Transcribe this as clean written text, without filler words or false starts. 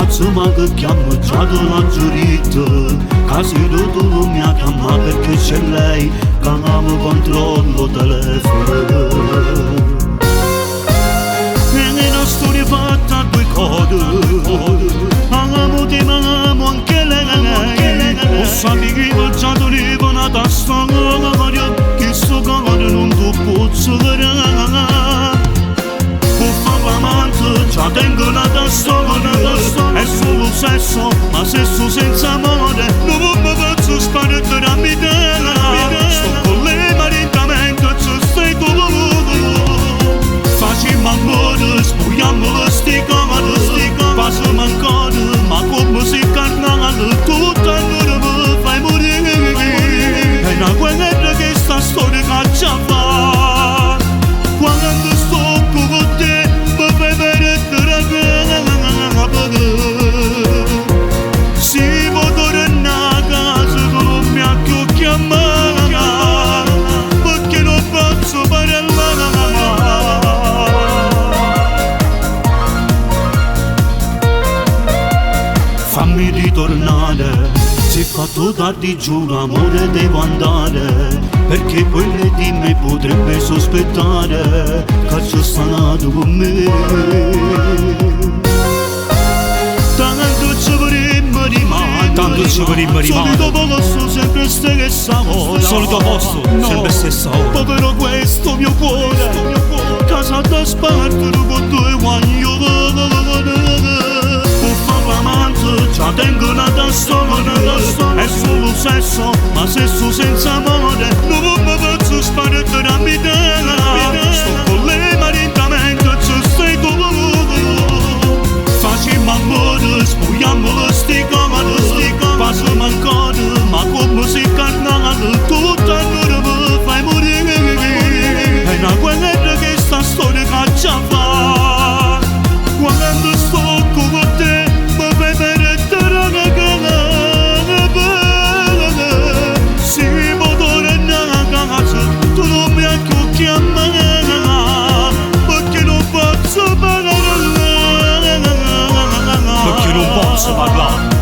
Insomma che chiamo già la giurita, casi tu mi ha chiamato perché c'è lei, che amo controllo telefono. E una storia fatta a due code, amo te ma amo anche lei. Ho saputo che già tu arriva una testa gloria, che sto cavolo non tu posso vedere. Già tengo una testa, è solo sesso, ma sesso senza amore, non mi posso sparare a midera. Sto con le maritamente, ci stai tu. Facciamo amore, spuiamo le sticate, passiamo ancora, ma come si carnale, tutto ancora mi fai morire. È una guerra che sta storia caccia fa, quando sto con te. Si può tornare a casa con mi ha chiamato, perché non posso parlare. Fammi ritornare, se fatto tardi giuro amore devo andare, perché quelle di me potrebbe sospettare che c'è stanato con me. Tanto ci vorremmo rimane, solito posto, sempre stessa ora. Solito posto, no, sempre stessa ora. Povero questo mio cuore, casa da spartire con due guagno. Per fare l'amante, già tengo una testa, è solo sesso, ma sesso senza amore, non mi posso sparare a midera. Sto con le maritamente, ci stai tu. Facciamo amore, spuiamo le sticate, passiamo ancora, ma come si carnale, tutto ancora mi fai morire. È una guerra che sta storia caccia fa, quando sto con te, mi fai perdere bene. Si può tornare a casa, tu non mi hai più chiamato, perché non posso parlare. Perché non posso parlare.